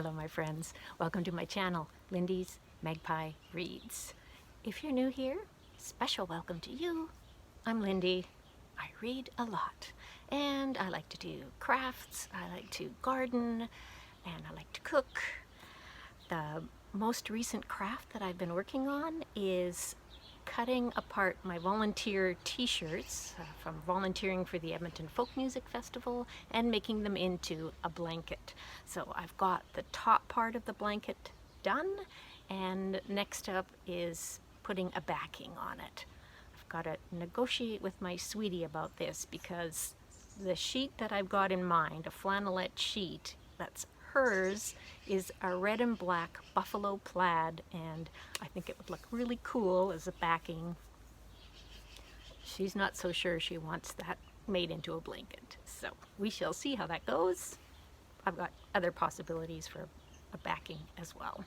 Hello my friends, welcome to my channel, Lindy's Magpie Reads. If you're new here, special welcome to you. I'm Lindy. I read a lot and I like to do crafts, I like to garden, and I like to cook. The most recent craft that I've been working on is cutting apart my volunteer t-shirts from volunteering for the Edmonton Folk Music Festival and making them into a blanket. So I've got the top part of the blanket done, and next up is putting a backing on it. I've got to negotiate with my sweetie about this because the sheet that I've got in mind, a flannelette sheet that's hers, is a red and black buffalo plaid, and I think it would look really cool as a backing. She's not so sure she wants that made into a blanket, so we shall see how that goes. I've got other possibilities for a backing as well.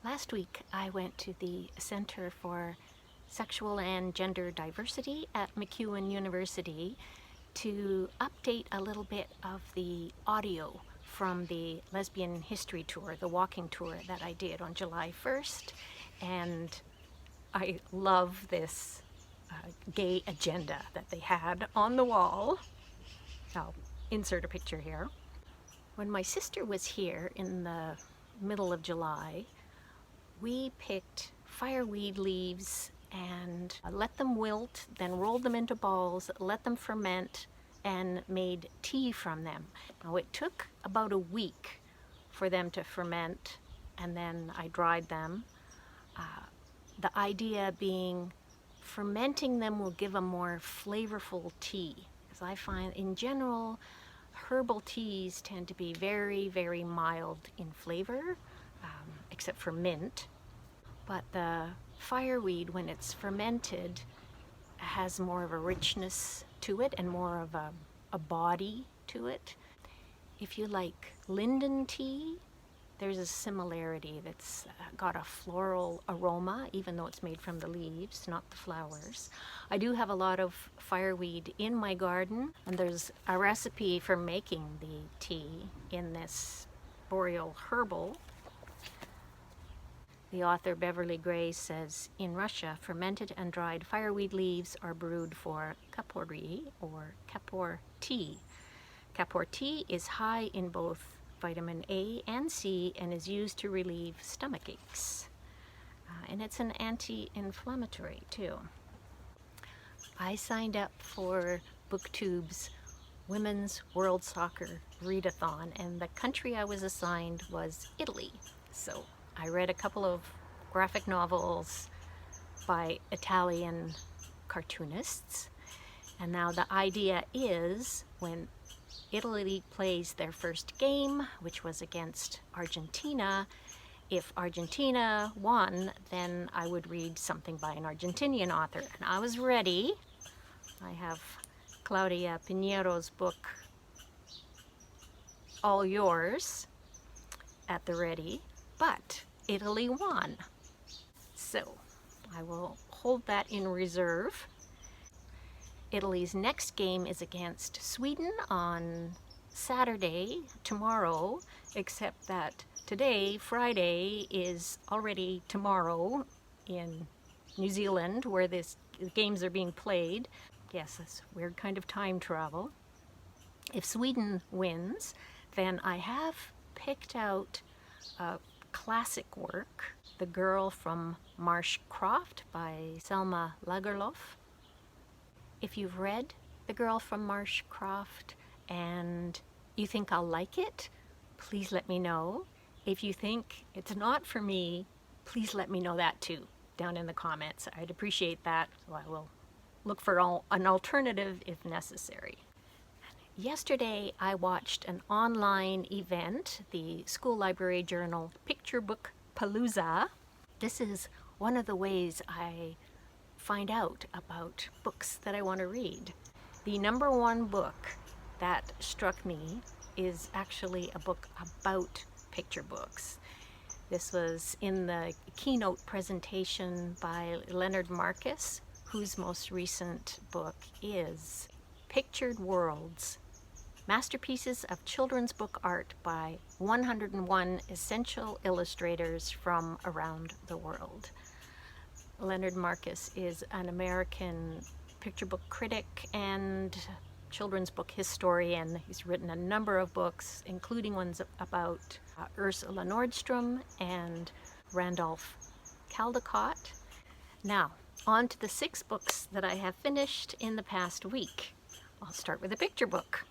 Last week I went to the Center for Sexual and Gender Diversity at Macewan University to update a little bit of the audio from the Lesbian History Tour, the walking tour that I did on July 1st. And I love this gay agenda that they had on the wall. I'll insert a picture here. When my sister was here in the middle of July, we picked fireweed leaves and let them wilt, then rolled them into balls, let them ferment, and made tea from them. Now it took about a week for them to ferment, and then I dried them. The idea being fermenting them will give a more flavorful tea, because I find in general herbal teas tend to be very, very mild in flavor, except for mint. But the fireweed, when it's fermented, has more of a richness to it and more of a body to it. If you like linden tea, there's a similarity that's got a floral aroma, even though it's made from the leaves, not the flowers. I do have a lot of fireweed in my garden, and there's a recipe for making the tea in this Boreal Herbal. The author Beverley Gray says, in Russia, fermented and dried fireweed leaves are brewed for kapori or kapor tea. Kapor tea is high in both vitamin A and C and is used to relieve stomach aches. And it's an anti-inflammatory too. I signed up for BookTube's Women's World Soccer Readathon, and the country I was assigned was Italy. So I read a couple of graphic novels by Italian cartoonists, and now the idea is when Italy plays their first game, which was against Argentina, if Argentina won, then I would read something by an Argentinian author. And I was ready. I have Claudia Pinheiro's book, All Yours, at the ready. But Italy won, so I will hold that in reserve. Italy's next game is against Sweden on Saturday, tomorrow, except that today, Friday, is already tomorrow in New Zealand, where the games are being played. Yes, that's weird kind of time travel. If Sweden wins, then I have picked out classic work, The Girl from Marshcroft by Selma Lagerlöf. If you've read The Girl from Marshcroft and you think I'll like it, please let me know. If you think it's not for me, please let me know that too, down in the comments. I'd appreciate that, so I will look for an alternative if necessary. Yesterday I watched an online event, the School Library Journal Picture Book Palooza. This is one of the ways I find out about books that I want to read. The number one book that struck me is actually a book about picture books. This was in the keynote presentation by Leonard Marcus, whose most recent book is Pictured Worlds, Masterpieces of Children's Book Art by 101 Essential Illustrators from Around the World. Leonard Marcus is an American picture book critic and children's book historian. He's written a number of books, including ones about Ursula Nordstrom and Randolph Caldecott. Now, on to the 6 books that I have finished in the past week. I'll start with a picture book.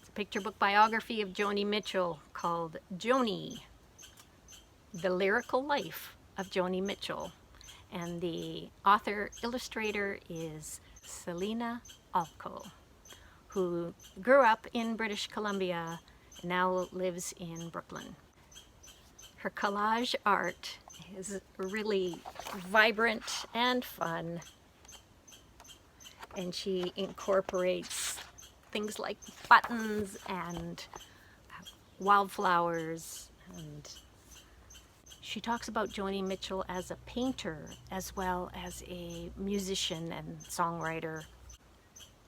It's a picture book biography of Joni Mitchell called Joni, The Lyrical Life of Joni Mitchell. And the author-illustrator is Selina Alko, who grew up in British Columbia and now lives in Brooklyn. Her collage art is really vibrant and fun, and she incorporates things like buttons and wildflowers, and she talks about Joni Mitchell as a painter as well as a musician and songwriter.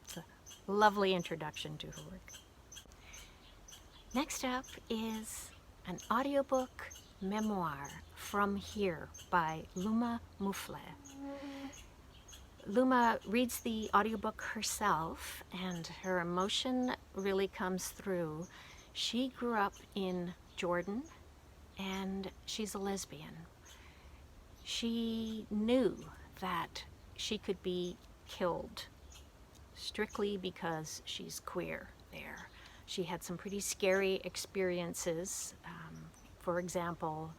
It's a lovely introduction to her work. Next up is an audiobook memoir, From Here, by Luma Mufleh. Luma reads the audiobook herself, and her emotion really comes through. She grew up in Jordan, and she's a lesbian. She knew that she could be killed strictly because she's queer there. She had some pretty scary experiences. For example,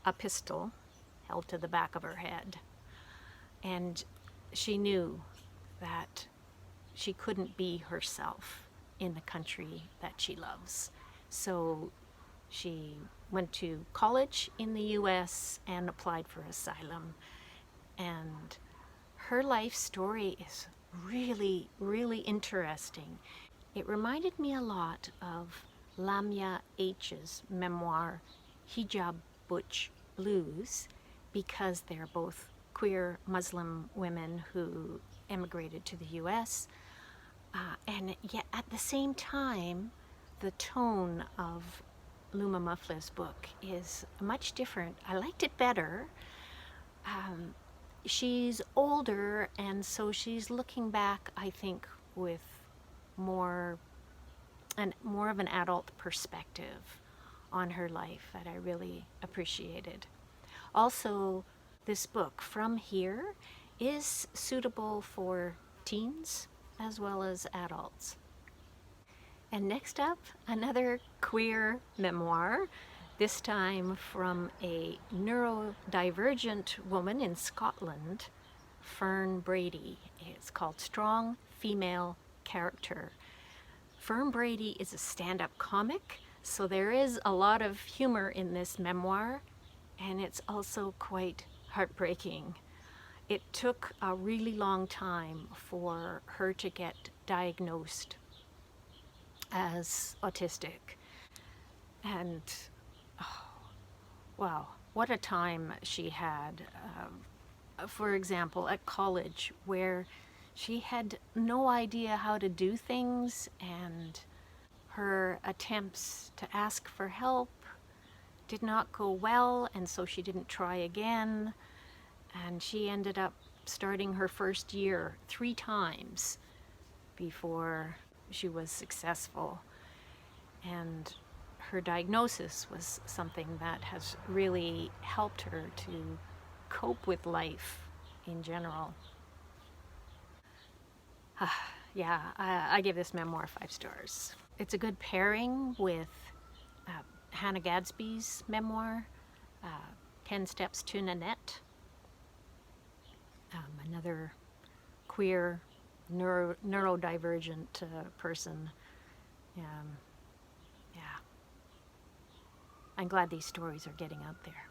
a pistol held to the back of her head. And she knew that she couldn't be herself in the country that she loves. So she went to college in the US and applied for asylum. And her life story is really, really interesting. It reminded me a lot of Lamia H's memoir, Hijab Butch Blues, because they're both queer Muslim women who emigrated to the US. And yet at the same time, the tone of Luma Mufleh's book is much different. I liked it better. She's older, and so she's looking back, I think, with more of an adult perspective on her life that I really appreciated. Also, this book, From Here, is suitable for teens as well as adults. And next up, another queer memoir, this time from a neurodivergent woman in Scotland, Fern Brady. It's called Strong Female Character. Fern Brady is a stand-up comic, so there is a lot of humor in this memoir, and it's also quite heartbreaking. It took a really long time for her to get diagnosed as autistic. And, oh, wow, what a time she had. For example, at college, where she had no idea how to do things, and her attempts to ask for help did not go well, and so she didn't try again. And she ended up starting her first year 3 times before she was successful. And her diagnosis was something that has really helped her to cope with life in general. Yeah, I give this memoir 5 stars. It's a good pairing with Hannah Gadsby's memoir, 10 Steps to Nanette, another queer, neurodivergent person. Yeah, I'm glad these stories are getting out there.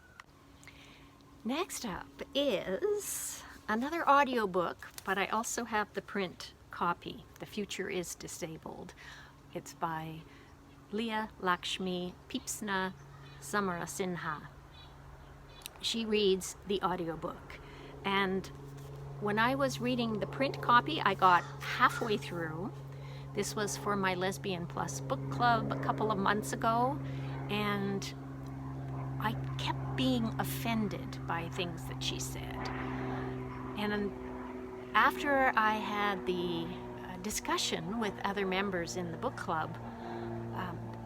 Next up is another audiobook, but I also have the print copy, The Future is Disabled. It's by Leah Lakshmi Piepzna-Samarasinha. She reads the audiobook, and when I was reading the print copy, I got halfway through This was for my Lesbian Plus book club a couple of months ago, and I kept being offended by things that she said. And after I had the discussion with other members in the book club,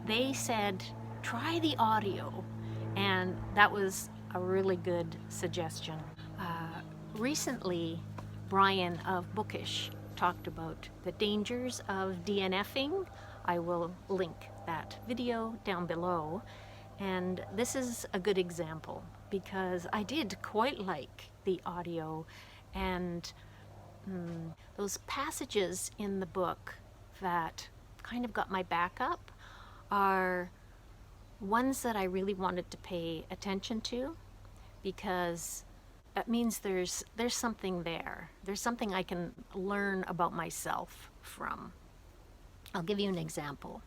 they said, try the audio. And that was a really good suggestion. Recently, Brian of Bookish talked about the dangers of DNFing. I will link that video down below. And this is a good example because I did quite like the audio, and those passages in the book that kind of got my back up are ones that I really wanted to pay attention to, because it means there's something there. There's something I can learn about myself from. I'll give you an example.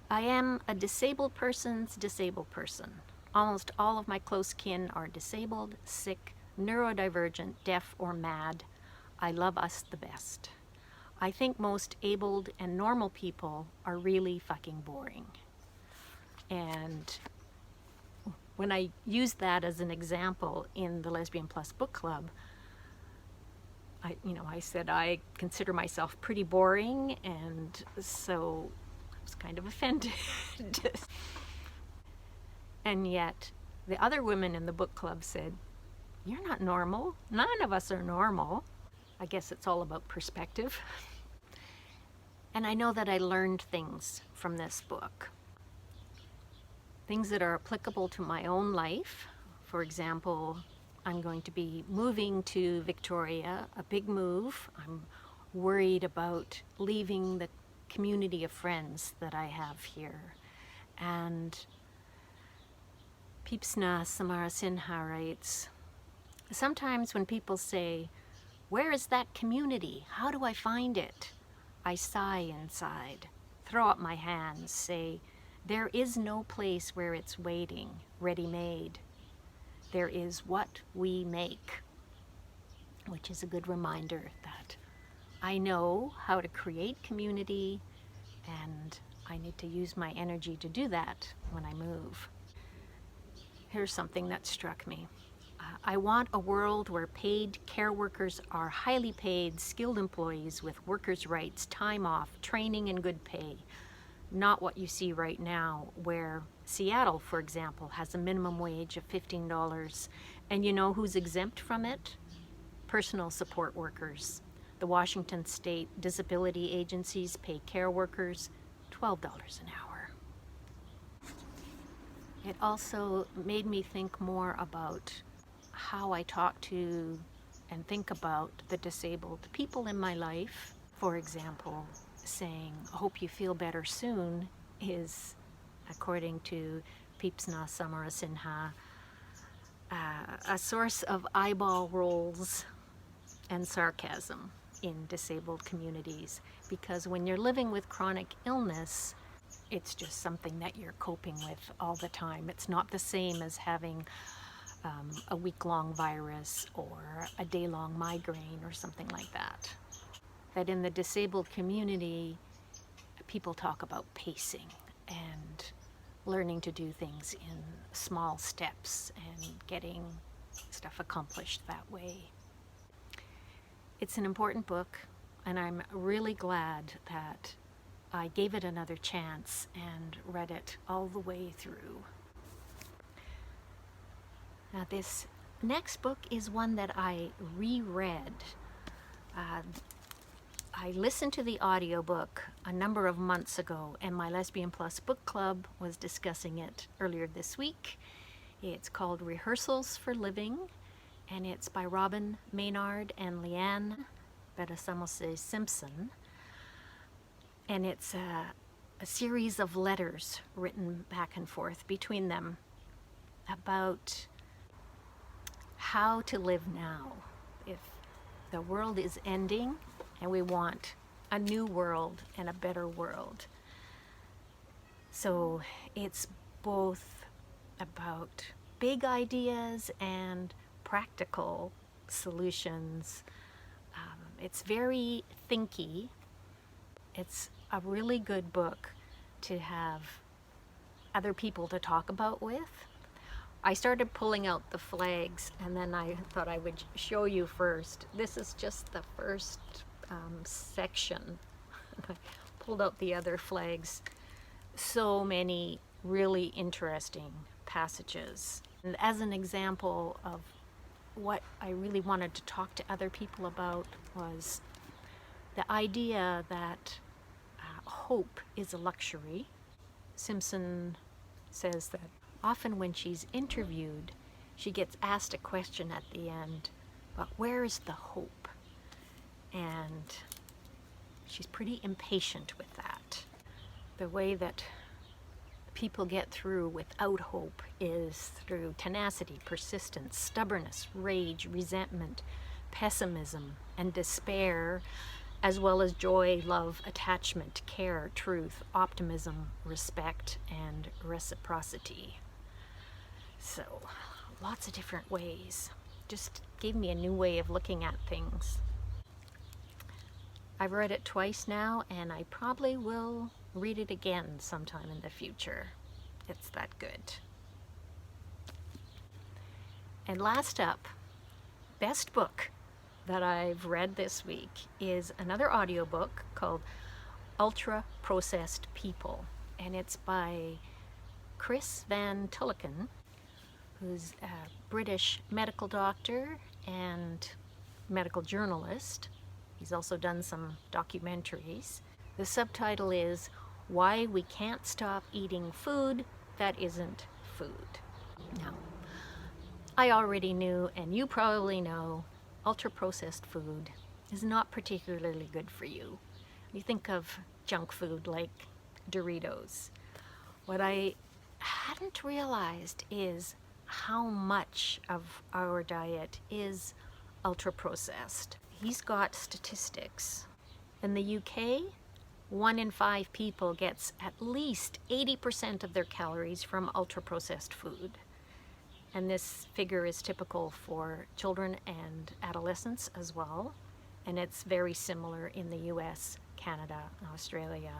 I am a disabled person's disabled person. Almost all of my close kin are disabled, sick, neurodivergent, deaf, or mad. I love us the best. I think most abled and normal people are really fucking boring. And when I used that as an example in the Lesbian Plus book club, I said I consider myself pretty boring, and so I was kind of offended. And yet the other women in the book club said, "You're not normal. None of us are normal." I guess it's all about perspective. And I know that I learned things from this book. Things that are applicable to my own life. For example, I'm going to be moving to Victoria, a big move. I'm worried about leaving the community of friends that I have here. And Piepzna-Samarasinha writes, sometimes when people say, "Where is that community? How do I find it?" I sigh inside, throw up my hands, say, there is no place where it's waiting, ready-made. There is what we make, which is a good reminder that I know how to create community, and I need to use my energy to do that when I move. Here's something that struck me. I want a world where paid care workers are highly paid, skilled employees with workers' rights, time off, training, and good pay. Not what you see right now, where Seattle, for example, has a minimum wage of $15. And you know who's exempt from it? Personal support workers. The Washington State disability agencies pay care workers $12 an hour. It also made me think more about how I talk to and think about the disabled people in my life. For example, saying, "Hope you feel better soon," is, according to Piepzna-Samarasinha, a source of eyeball rolls and sarcasm in disabled communities, because when you're living with chronic illness, it's just something that you're coping with all the time. It's not the same as having a week-long virus or a day-long migraine or something like that. That in the disabled community, people talk about pacing and learning to do things in small steps and getting stuff accomplished that way. It's an important book, and I'm really glad that I gave it another chance and read it all the way through. Now, this next book is one that I reread. I listened to the audiobook a number of months ago, and my Lesbian Plus book club was discussing it earlier this week. It's called Rehearsals for Living, and it's by Robyn, Maynard, and Leanne, Betasamosake Simpson. And it's a series of letters written back and forth between them about how to live now. If the world is ending and we want a new world and a better world. So it's both about big ideas and practical solutions. It's very thinky, it's a really good book to have other people to talk about with. I started pulling out the flags, and then I thought I would show you first. This is just the first section. I pulled out the other flags. So many really interesting passages. And as an example of what I really wanted to talk to other people about was the idea that hope is a luxury. Simpson says that often when she's interviewed, she gets asked a question at the end, but where is the hope? And she's pretty impatient with that. The way that people get through without hope is through tenacity, persistence, stubbornness, rage, resentment, pessimism, and despair, as well as joy, love, attachment, care, truth, optimism, respect, and reciprocity. So, lots of different ways. Just gave me a new way of looking at things. I've read it twice now, and I probably will read it again sometime in the future. It's that good. And last up, best book that I've read this week is another audiobook called Ultra Processed People, and it's by Chris Van Tullecken, who's a British medical doctor and medical journalist. He's also done some documentaries. The subtitle is Why We Can't Stop Eating Food That Isn't Food. Now, I already knew, and you probably know, ultra-processed food is not particularly good for you. You think of junk food like Doritos. What I hadn't realized is how much of our diet is ultra-processed. He's got statistics. In the UK, 1 in 5 people gets at least 80% of their calories from ultra-processed food. And this figure is typical for children and adolescents as well. And it's very similar in the US, Canada, and Australia.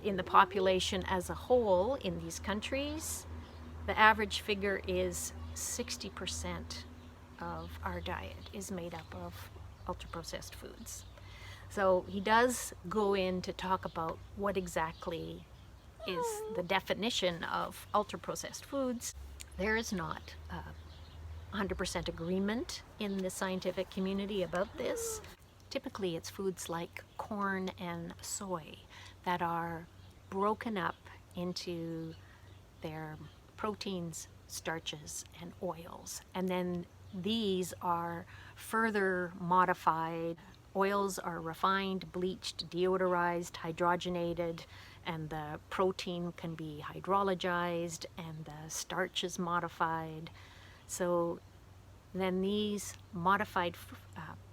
In the population as a whole in these countries, the average figure is 60% of our diet is made up of ultra-processed foods. So he does go in to talk about what exactly is the definition of ultra-processed foods. There is not 100% agreement in the scientific community about this. Typically it's foods like corn and soy that are broken up into their proteins, starches, and oils. And then these are further modified. Oils are refined, bleached, deodorized, hydrogenated, and the protein can be hydrologized and the starch is modified. So then these modified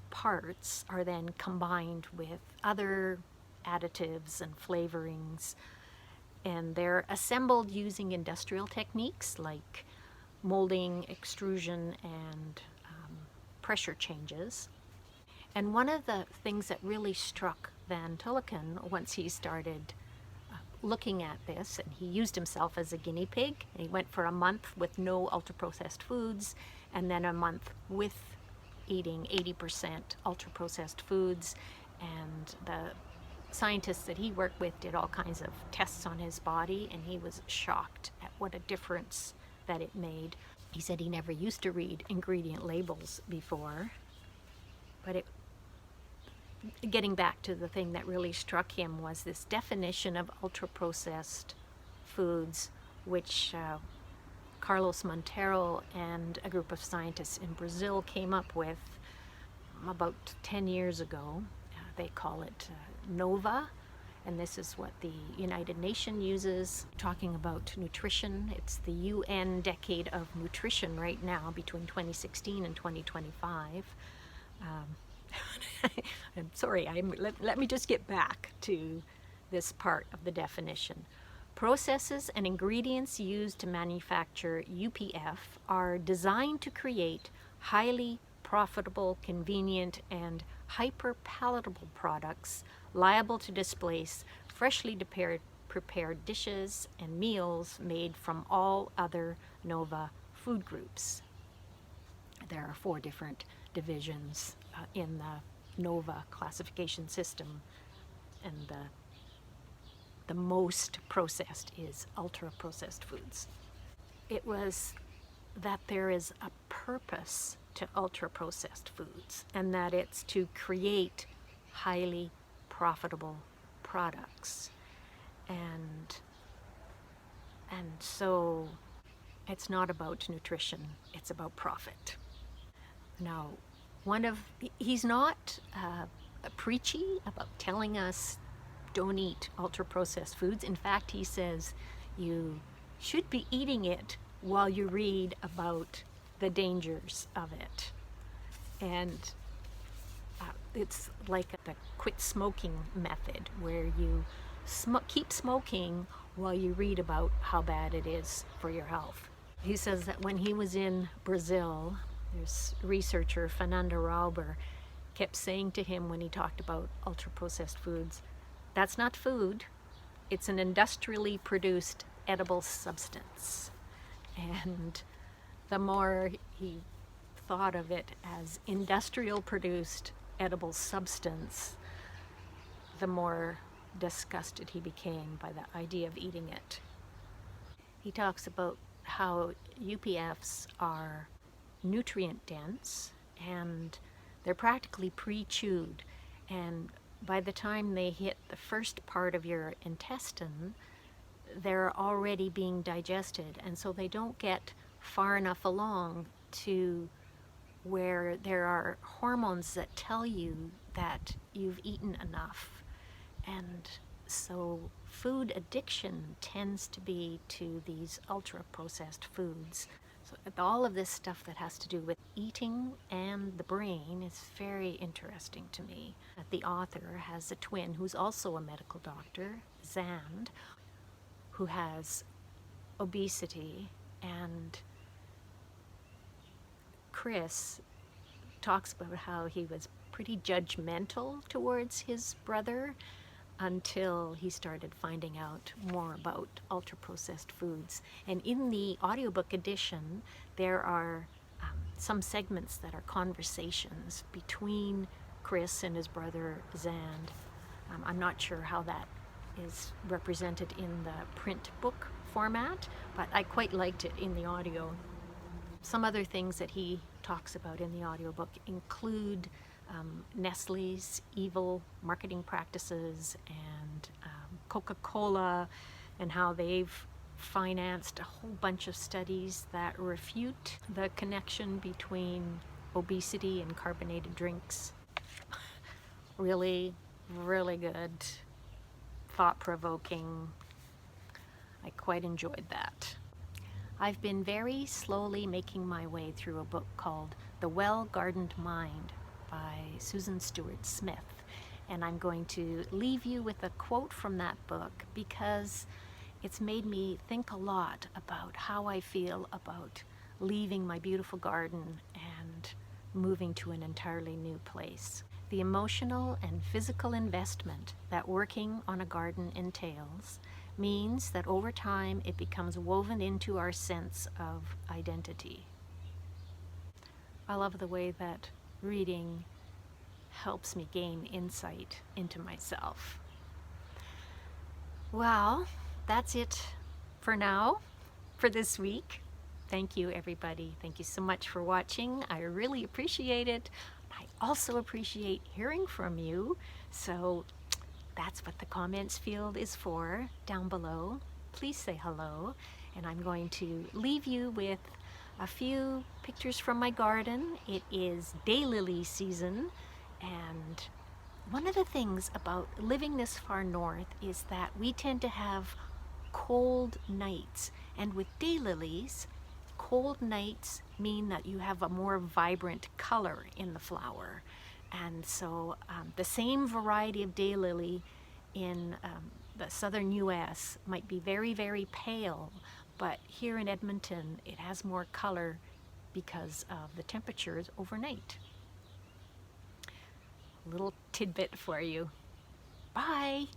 parts are then combined with other additives and flavorings, and they're assembled using industrial techniques like molding, extrusion, and pressure changes. And one of the things that really struck Van Tullecken once he started looking at this, and he used himself as a guinea pig, and he went for a month with no ultra-processed foods, and then a month with eating 80% ultra-processed foods, and the scientists that he worked with did all kinds of tests on his body, and he was shocked at what a difference that it made. He said he never used to read ingredient labels before, but getting back to the thing that really struck him was this definition of ultra-processed foods, which Carlos Monteiro and a group of scientists in Brazil came up with about 10 years ago. They call it NOVA, and this is what the United Nations uses, talking about nutrition. It's the UN Decade of Nutrition right now, between 2016 and 2025. I'm sorry, let me just get back to this part of the definition. Processes and ingredients used to manufacture UPF are designed to create highly profitable, convenient, and hyper-palatable products liable to displace freshly prepared dishes and meals made from all other Nova food groups. There are 4 different divisions in the Nova classification system, and the most processed is ultra-processed foods. It was that there is a purpose to ultra-processed foods, and that it's to create highly profitable products. And so it's not about nutrition, it's about profit. Now, he's not preachy about telling us don't eat ultra-processed foods. In fact, he says you should be eating it while you read about the dangers of it. And it's like the quit smoking method, where you keep smoking while you read about how bad it is for your health. He says that when he was in Brazil, this researcher, Fernanda Rauber, kept saying to him when he talked about ultra-processed foods, that's not food, it's an industrially produced edible substance. And the more he thought of it as industrial produced edible substance, the more disgusted he became by the idea of eating it. He talks about how UPFs are nutrient dense and they're practically pre-chewed, and by the time they hit the first part of your intestine, they're already being digested, and so they don't get far enough along to where there are hormones that tell you that you've eaten enough. And so food addiction tends to be to these ultra-processed foods. So all of this stuff that has to do with eating and the brain is very interesting to me. The author has a twin who's also a medical doctor, Zand, who has obesity, and Chris talks about how he was pretty judgmental towards his brother until he started finding out more about ultra-processed foods. And in the audiobook edition, there are some segments that are conversations between Chris and his brother Zand. I'm not sure how that is represented in the print book format, but I quite liked it in the audio. Some other things that he talks about in the audiobook include Nestle's evil marketing practices and Coca-Cola, and how they've financed a whole bunch of studies that refute the connection between obesity and carbonated drinks. Really, really good, thought-provoking. I quite enjoyed that. I've been very slowly making my way through a book called The Well-Gardened Mind by Susan Stewart Smith, and I'm going to leave you with a quote from that book because it's made me think a lot about how I feel about leaving my beautiful garden and moving to an entirely new place. The emotional and physical investment that working on a garden entails means that over time it becomes woven into our sense of identity. I love the way that reading helps me gain insight into myself. Well, that's it for now, for this week. Thank you, everybody. Thank you so much for watching. I really appreciate it. I also appreciate hearing from you. So that's what the comments field is for down below. Please say hello. And I'm going to leave you with a few pictures from my garden. It is daylily season, and one of the things about living this far north is that we tend to have cold nights, and with daylilies, cold nights mean that you have a more vibrant color in the flower. And so the same variety of daylily in the southern US might be very, very pale, but here in Edmonton it has more color because of the temperatures overnight. little tidbit for you. Bye!